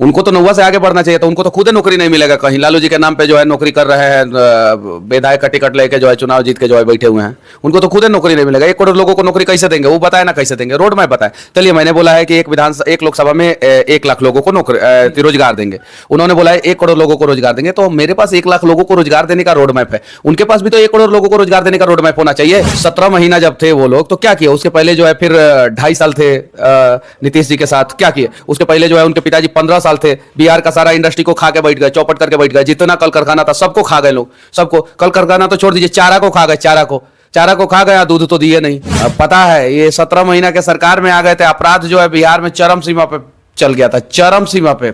उनको तो 9 से आगे बढ़ना चाहिए, तो उनको तो खुद ही नौकरी नहीं मिलेगा कहीं। लालू जी के नाम पे जो है नौकरी कर रहे हैं, विधायक का टिकट लेके जो है चुनाव जीत के जो है बैठे हुए हैं, उनको तो खुद ही नौकरी नहीं मिलेगा। 1 करोड़ लोगों को नौकरी कैसे देंगे, वो बताए ना कैसे देंगे, रोड मैप बताए। चलिए, मैंने बोला है कि एक लोकसभा में 1 लाख लोगों को नौकरी रोजगार देंगे, उन्होंने बोला है 1 करोड़ लोगों को रोजगार देंगे, तो मेरे पास 1 लाख लोगों को रोजगार देने का रोड मैप है। उनके पास भी तो 1 करोड़ लोगों को रोजगार देने का रोड मैप होना चाहिए। 17 महीना जब थे वो लोग, तो क्या किया उसके पहले जो है, फिर 2.5 साल थे नीतीश जी के साथ, क्या किए उसके पहले जो है, उनके पिताजी 15 साल थे, बिहार का सारा इंडस्ट्री को खा के बैठ गए, चौपट करके बैठ गए। जितना कल कारखाना था सबको खा गए लोग, सबको। कल कारखाना तो छोड़ दीजिए, चारा को खा गए, चारा को खा गया, दूध तो दिए नहीं। अब पता है, ये 17 महीना के सरकार में आ गए थे, अपराध जो है बिहार में चरम सीमा पे चल गया था, चरम सीमा पे।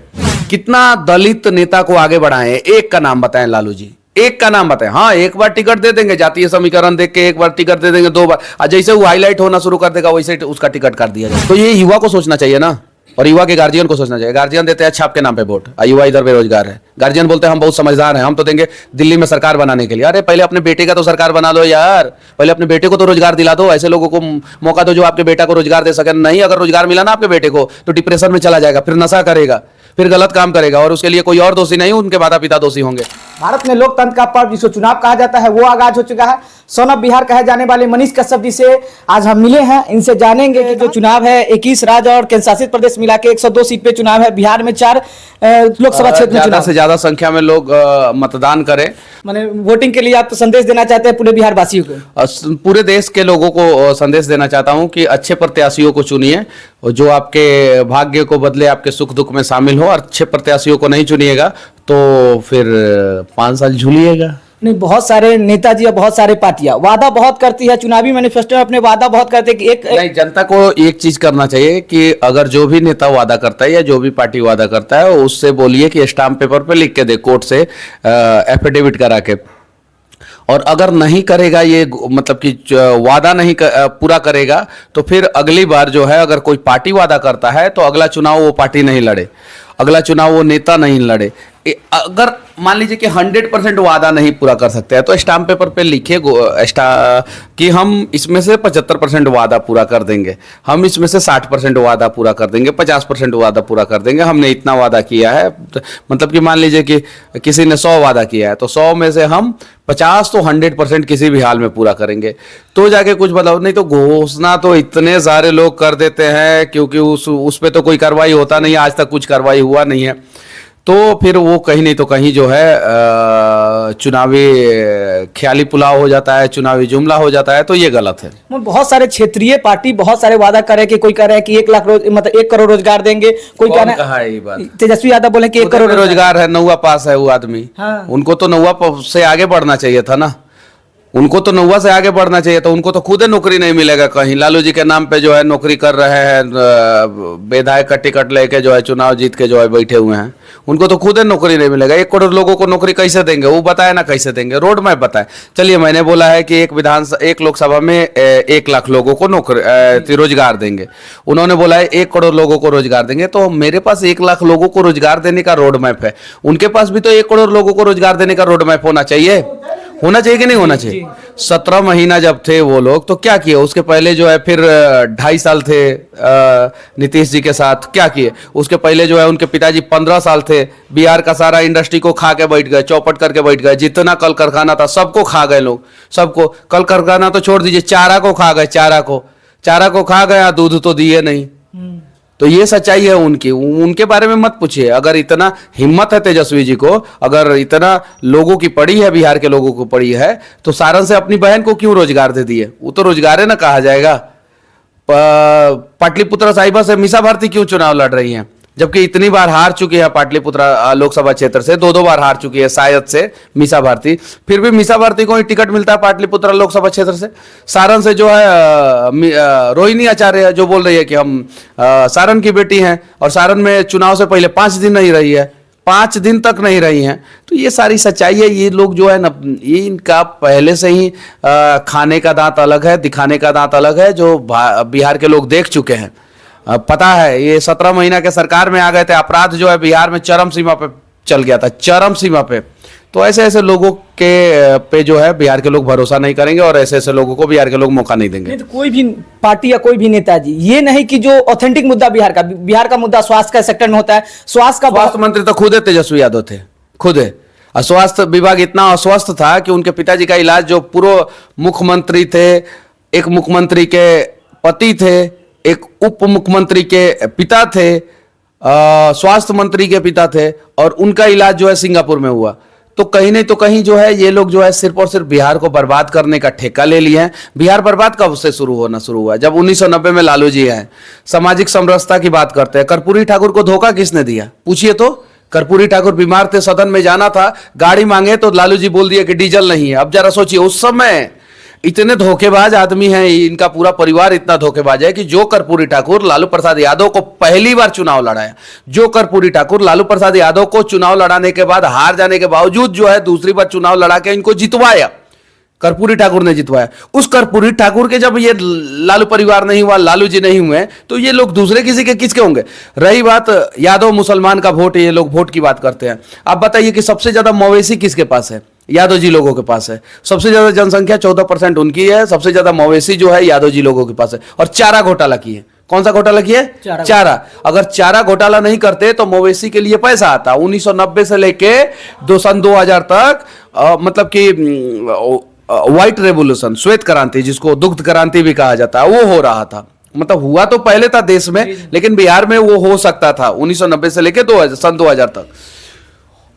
कितना दलित नेता को आगे बढ़ाए, एक का नाम बताएं लालू जी, एक का नाम बताएं। हाँ, एक बार टिकट दे देंगे, जातीय समीकरण देख के एक बार टिकट दे देंगे, 2 बार, जैसे वो हाईलाइट होना शुरू कर देगा वैसे उसका टिकट काट दिया जाए। तो ये युवा को सोचना चाहिए ना, और युवा के गार्जियन को सोचना चाहिए। गार्जियन देते हैं अच्छा आपके नाम पे वोट, युवा इधर बेरोजगार है, गार्जियन बोलते हैं हम बहुत समझदार हैं, हम तो देंगे दिल्ली में सरकार बनाने के लिए। अरे पहले अपने बेटे का तो सरकार बना लो यार, पहले अपने बेटे को तो रोजगार दिला दो, ऐसे लोगों को मौका दो जो आपके बेटा को रोजगार दे सके। नहीं, अगर रोजगार मिला ना आपके बेटे को तो डिप्रेशन में चला जाएगा, फिर नशा करेगा, फिर गलत काम करेगा, और उसके लिए कोई और दोषी नहीं, उनके माता पिता दोषी होंगे। भारत में लोकतंत्र का पर्व जिसको चुनाव कहा जाता है वो आगाज हो चुका है। सन ऑफ बिहार कहे जाने वाले मनीष कश्यप जी से आज हम मिले हैं, इनसे जानेंगे कि जो चुनाव है 21 राज्य और केंद्र शासित प्रदेश मिला के 102 सीट पे चुनाव है। बिहार में 4 लोकसभा क्षेत्र में ज्यादा से ज्यादा संख्या में लोग मतदान करें। माने वोटिंग के लिए आप संदेश देना चाहते हैं पूरे बिहार वासियों को? पूरे देश के लोगों को संदेश देना चाहता हूं कि अच्छे प्रत्याशियों को चुनिए, जो आपके भाग्य को बदले, आपके सुख दुख में शामिल हो। और अच्छे प्रत्याशियों को नहीं चुनिएगा तो फिर 5 साल झूलिएगा। नहीं, बहुत सारे नेताजी और बहुत सारे पार्टियां वादा बहुत करती है, चुनावी मैनिफेस्टो में अपने वादा बहुत करते हैं कि एक नहीं, जनता को एक चीज करना चाहिए कि अगर जो भी नेता वादा करता है या जो भी पार्टी वादा करता है, उससे बोलिए कि स्टाम्प पेपर पे लिख के दे, कोर्ट से एफिडेविट करा के। और अगर नहीं करेगा ये, मतलब कि वादा नहीं पूरा करेगा, तो फिर अगली बार जो है, अगर कोई पार्टी वादा करता है तो अगला चुनाव वो पार्टी नहीं लड़े, अगला चुनाव वो नेता नहीं लड़े। अगर मान लीजिए कि 100% वादा नहीं पूरा कर सकते हैं तो स्टाम्प पेपर पे लिखिए कि हम इसमें से 75% वादा पूरा कर देंगे, हम इसमें से 60% वादा पूरा कर देंगे, 50% वादा पूरा कर देंगे, हमने इतना वादा किया है। मतलब कि मान लीजिए कि किसी ने 100 वादा किया है तो 100 में से हम 50 तो 100% किसी भी हाल में पूरा करेंगे, तो जाके कुछ बदलाव। नहीं तो घोषणा तो इतने सारे लोग कर देते हैं, क्योंकि उस पर तो कोई कार्रवाई होता नहीं है, आज तक कुछ कार्रवाई हुआ नहीं है, तो फिर वो कहीं नहीं तो कहीं जो है चुनावी ख्याली पुलाव हो जाता है, चुनावी जुमला हो जाता है, तो ये गलत है। बहुत सारे क्षेत्रीय पार्टी बहुत सारे वादा करे कि कोई कह रहा है कि 1 लाख मतलब 1 करोड़ रोजगार देंगे, कोई कह रहा है ये बात। तेजस्वी यादव बोले कि 1 करोड़ रोजगार है, 9वां पास है वो आदमी। हाँ। उनको तो 9वां से आगे बढ़ना चाहिए था ना, उनको तो 9वां से आगे बढ़ना चाहिए था, उनको तो खुद ही नौकरी नहीं मिलेगा कहीं। लालू जी के नाम पे जो है नौकरी कर रहे हैं, विधायक का टिकट लेके जो है चुनाव जीत के जो है बैठे हुए हैं, उनको तो खुद ही नौकरी नहीं मिलेगा। 1 करोड़ लोगों को नौकरी कैसे देंगे, वो बताए ना कैसे देंगे, रोड मैप बताए। चलिए, मैंने बोला है कि एक लोकसभा में 1 लाख लोगों को नौकरी रोजगार देंगे, उन्होंने बोला है 1 करोड़ लोगों को रोजगार देंगे, तो मेरे पास 1 लाख लोगों को रोजगार देने का रोड मैप है। उनके पास भी तो 1 करोड़ लोगों को रोजगार देने का रोड मैप होना चाहिए कि नहीं होना चाहिए? 17 महीना जब थे वो लोग, तो क्या किए उसके पहले जो है, फिर 2.5 साल थे नीतीश जी के साथ, क्या किए उसके पहले जो है, उनके पिताजी 15 साल थे, बिहार का सारा इंडस्ट्री को खा के बैठ गए, चौपट करके बैठ गए। जितना कल कारखाना था सबको खा गए लोग, सबको। कल कारखाना तो छोड़ दीजिए, चारा को खा गए, चारा को खा गया, दूध तो दिए नहीं। तो ये सच्चाई है उनकी, उनके बारे में मत पूछिए। अगर इतना हिम्मत है तेजस्वी जी को, अगर इतना लोगों की पड़ी है, बिहार के लोगों को पड़ी है, तो सारण से अपनी बहन को क्यों रोजगार दे दिए? वो तो रोजगार है ना कहा जाएगा। पाटलिपुत्र साहिबा से मीसा भारती क्यों चुनाव लड़ रही हैं, जबकि इतनी बार हार चुकी है पाटलिपुत्र लोकसभा क्षेत्र से, 2 बार हार चुकी है शायद से मीसा भारती, फिर भी मीसा भारती को ही टिकट मिलता है पाटलिपुत्र लोकसभा क्षेत्र से। सारण से जो है रोहिणी आचार्य जो बोल रही है कि हम सारण की बेटी हैं, और सारण में चुनाव से पहले 5 दिन नहीं रही है, 5 दिन तक नहीं रही हैं। तो ये सारी सच्चाई है। ये लोग जो है ना, ये इनका पहले से ही खाने का दांत अलग है, दिखाने का दांत अलग है, जो बिहार के लोग देख चुके हैं। पता है, ये 17 महीना के सरकार में आ गए थे, अपराध जो है बिहार में चरम सीमा पे चल गया था, चरम सीमा पे। तो ऐसे ऐसे लोगों के पे जो है बिहार के लोग भरोसा नहीं करेंगे और ऐसे ऐसे लोगों को बिहार के लोग मौका नहीं देंगे। नहीं तो कोई भी पार्टी या कोई भी नेताजी ये नहीं कि जो ऑथेंटिक मुद्दा बिहार का मुद्दा स्वास्थ्य का सेक्टर में होता है, स्वास्थ्य मंत्री तो खुद तेजस्वी यादव थे, खुद है। और स्वास्थ्य विभाग इतना अस्वस्थ था कि उनके पिताजी का इलाज, जो पूर्व मुख्यमंत्री थे, एक मुख्यमंत्री के पति थे, एक उप मुख्यमंत्री के पिता थे, स्वास्थ्य मंत्री के पिता थे, और उनका इलाज जो है सिंगापुर में हुआ। तो कहीं नहीं तो कहीं जो है ये लोग जो है सिर्फ और सिर्फ बिहार को बर्बाद करने का ठेका ले लिए हैं। बिहार बर्बाद कब से शुरू हुआ? जब 1990 में लालू जी आए। सामाजिक समरसता की बात करते हैं। कर्पूरी ठाकुर को धोखा किसने दिया? पूछिए तो। कर्पूरी ठाकुर बीमार थे, सदन में जाना था, गाड़ी मांगे तो लालू जी बोल दिए कि डीजल नहीं है। अब जरा सोचिए, उस समय इतने धोखेबाज आदमी हैं, इनका पूरा परिवार इतना धोखेबाज है कि जो कर्पूरी ठाकुर लालू प्रसाद यादव को पहली बार चुनाव लड़ाया, जो कर्पूरी ठाकुर लालू प्रसाद यादव को चुनाव लड़ाने के बाद हार जाने के बावजूद जो है दूसरी बार चुनाव लड़ा के इनको जितवाया, कर्पूरी ठाकुर ने जितवाया। उस कर्पूरी ठाकुर के जब ये लालू परिवार नहीं हुआ, लालू जी नहीं हुए, तो ये लोग दूसरे किसी के किसके होंगे? रही बात यादव मुसलमान का वोट, ये लोग वोट की बात करते हैं। आप बताइए कि सबसे ज्यादा मवेशी किसके पास है? यादव जी लोगों के पास है। सबसे ज्यादा जनसंख्या 14% उनकी है, सबसे ज्यादा मवेशी जो है यादव जी लोगों के पास है। और चारा घोटाला की है। कौन सा घोटाला किया है? चारा। अगर चारा घोटाला नहीं करते तो मवेशी के लिए पैसा आता। 1990 से लेके सन 2000 तक मतलब कि व्हाइट रेवोल्यूशन, श्वेत क्रांति, जिसको दुग्ध क्रांति भी कहा जाता है, वो हो रहा था। मतलब हुआ तो पहले था देश में, लेकिन बिहार में वो हो सकता था 1990 से लेके सन 2000 तक।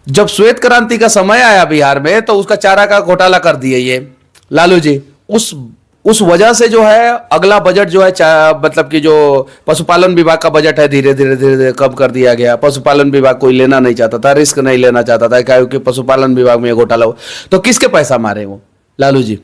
जब श्वेत क्रांति का समय आया बिहार में, तो उसका चारा का घोटाला कर दिए ये लालू जी। उस वजह से जो है अगला बजट जो है, मतलब कि जो पशुपालन विभाग का बजट है, धीरे धीरे कम कर दिया गया। पशुपालन विभाग कोई लेना नहीं चाहता था, रिस्क नहीं लेना चाहता था, क्योंकि पशुपालन विभाग में घोटाला हो। तो किसके पैसा मारे वो लालू जी?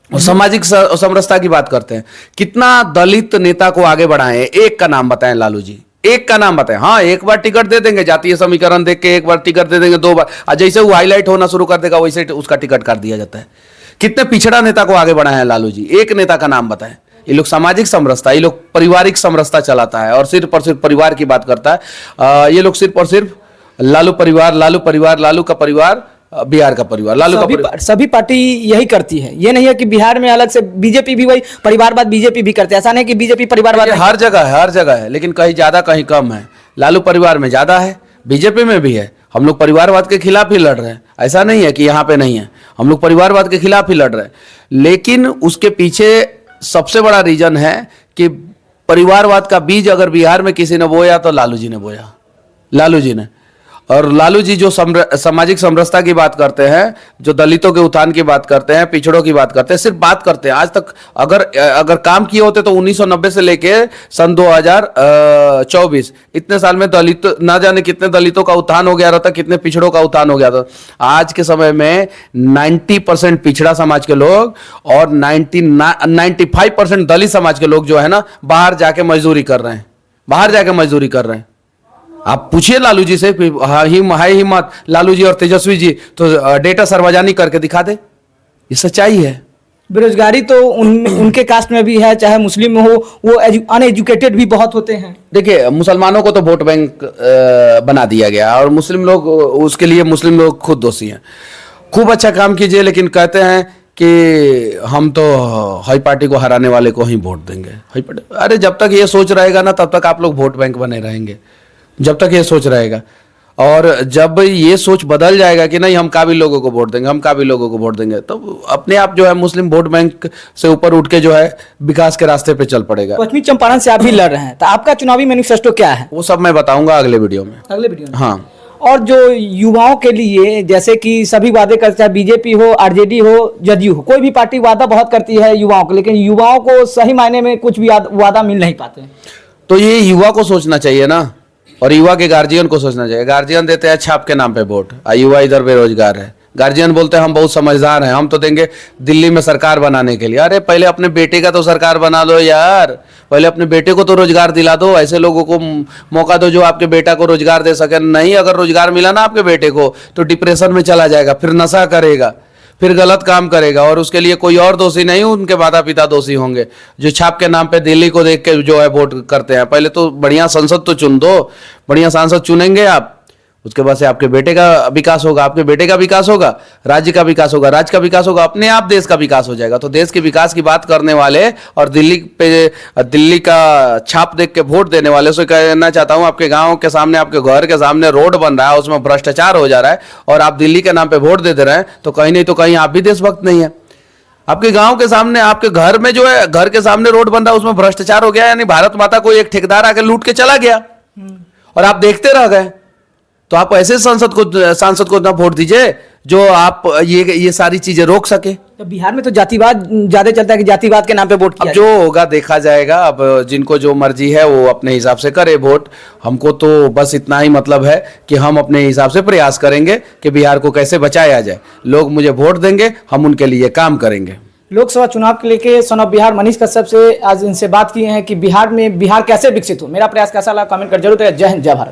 और सामाजिक समरसता की बात करते हैं, कितना दलित नेता को आगे बढ़ाए? एक का नाम बताएं लालू जी, एक का नाम बताएं। हाँ, एक बार टिकट दे देंगे, जातीय समीकरण देख के एक बार टिकट दे देंगे, 2 बार, और जैसे वो हाईलाइट होना शुरू कर देगा वैसे उसका टिकट काट दिया जाता है। कितने पिछड़ा नेता को आगे बढ़ाया है लालू जी? एक नेता का नाम बताएं। ये लोग सामाजिक समरसता, ये लोग पारिवारिक समरसता चलाता है और सिर्फ और सिर्फ परिवार की बात करता है। ये लोग सिर्फ और सिर्फ लालू परिवार, लालू का परिवार, बिहार का परिवार, सभी पार्टी यही करती है। ये नहीं है कि बिहार में अलग से बीजेपी भी वही परिवारवाद बीजेपी भी करते हैं। ऐसा नहीं कि बीजेपी परिवारवाद हर जगह है, लेकिन कहीं ज्यादा कहीं कम है। लालू परिवार में ज्यादा है, बीजेपी में भी है। हम लोग परिवारवाद के खिलाफ ही लड़ रहे हैं, ऐसा नहीं है कि यहाँ पे नहीं है। हम लोग परिवारवाद के खिलाफ ही लड़ रहे हैं, लेकिन उसके पीछे सबसे बड़ा रीजन है कि परिवारवाद का बीज अगर बिहार में किसी ने बोया तो लालू जी ने बोया, लालू जी ने। और लालू जी जो सामाजिक समरसता की बात करते हैं, जो दलितों के उत्थान की बात करते हैं, पिछड़ों की बात करते हैं, सिर्फ बात करते हैं। आज तक अगर काम किए होते तो 1990 से लेके सन 2024 इतने साल में दलित ना जाने कितने दलितों का उत्थान हो गया रहता, कितने पिछड़ों का उत्थान हो गया था। आज के समय में 90% पिछड़ा समाज के लोग और 95% दलित समाज के लोग जो है ना, बाहर जाके मजदूरी कर रहे हैं। आप पूछिए लालू जी से, है हिम्मत लालू जी और तेजस्वी जी तो डेटा सर्वजानिक करके दिखा दे। ये सच्चाई है। बेरोजगारी तो उनके कास्ट में भी है, चाहे मुस्लिम में हो, वो अनएजुकेटेड भी बहुत होते हैं। देखिए, मुसलमानों को तो वोट बैंक बना दिया गया और मुस्लिम लोग, उसके लिए मुस्लिम लोग खुद दोषी हैं। खूब अच्छा काम कीजिए, लेकिन कहते हैं कि हम तो हाई पार्टी को हराने वाले को ही वोट देंगे। अरे जब तक ये सोच रहेगा ना, तब तक आप लोग वोट बैंक बने रहेंगे। जब तक ये सोच रहेगा, और जब ये सोच बदल जाएगा कि नहीं हम काबिल लोगों को वोट देंगे, तो अपने आप जो है मुस्लिम वोट बैंक से ऊपर उठ के जो है विकास के रास्ते पे चल पड़ेगा। पश्चिमी चंपारण से आप भी लड़ रहे हैं, तो आपका चुनावी मैनिफेस्टो क्या है? वो सब मैं बताऊंगा अगले वीडियो में। हाँ। और जो युवाओं के लिए, जैसे कि सभी वादे करते हैं, बीजेपी हो, आरजेडी हो, जदयू हो, कोई भी पार्टी वादा बहुत करती है युवाओं को, लेकिन युवाओं को सही मायने में कुछ भी वादा मिल नहीं पाते। तो ये युवा को सोचना चाहिए ना, और युवा के गार्जियन को सोचना चाहिए। गार्जियन देते हैं छाप के नाम पे वोट, युवा इधर बेरोजगार है। गार्जियन बोलते हैं हम बहुत समझदार हैं, हम तो देंगे दिल्ली में सरकार बनाने के लिए। अरे पहले अपने बेटे का तो सरकार बना लो यार, पहले अपने बेटे को तो रोजगार दिला दो। ऐसे लोगों को मौका दो जो आपके बेटा को रोजगार दे सके। नहीं, अगर रोजगार मिला ना आपके बेटे को तो डिप्रेशन में चला जाएगा, फिर नशा करेगा, फिर गलत काम करेगा, और उसके लिए कोई और दोषी नहीं, उनके माता पिता दोषी होंगे जो छाप के नाम पे दिल्ली को देख के जो है वोट करते हैं। पहले तो बढ़िया संसद तो चुन दो, बढ़िया सांसद चुनेंगे आप, उसके बाद से आपके बेटे का विकास होगा, आपके बेटे का विकास होगा, राज्य का विकास होगा, राज्य का विकास होगा, अपने आप देश का विकास हो जाएगा। तो देश के विकास की बात करने वाले और दिल्ली का छाप देख के वोट देने वाले से कहना चाहता हूं, आपके गांव के सामने, आपके घर के सामने रोड बन रहा है, उसमें भ्रष्टाचार हो जा रहा है और आप दिल्ली के नाम पे वोट दे रहे हैं, तो कहीं नहीं तो कहीं आप भी देशभक्त नहीं है। आपके गांव के सामने, आपके घर में जो है, घर के सामने रोड बन रहा है, उसमें भ्रष्टाचार हो गया, यानी भारत माता को एक ठेकेदार आके लूट के चला गया और आप देखते रह गए। तो आप ऐसे सांसद को ना वोट दीजिए जो आप ये सारी चीजें रोक सके। तो बिहार में तो जातिवाद ज्यादा चलता है कि जातिवाद के नाम पे वोट किया अब जो होगा देखा जाएगा। अब जिनको जो मर्जी है वो अपने हिसाब से करे वोट। हमको तो बस इतना ही मतलब है कि हम अपने हिसाब से प्रयास करेंगे कि बिहार को कैसे बचाया जाए। लोग मुझे वोट देंगे, हम उनके लिए काम करेंगे। लोकसभा चुनाव के लेके सन ऑफ बिहार मनीष कश्यप से आज इनसे बात की है कि बिहार कैसे विकसित हो। मेरा प्रयास कैसा लगा कमेंट कर जरूर करें। जय हिंद, जय भारत।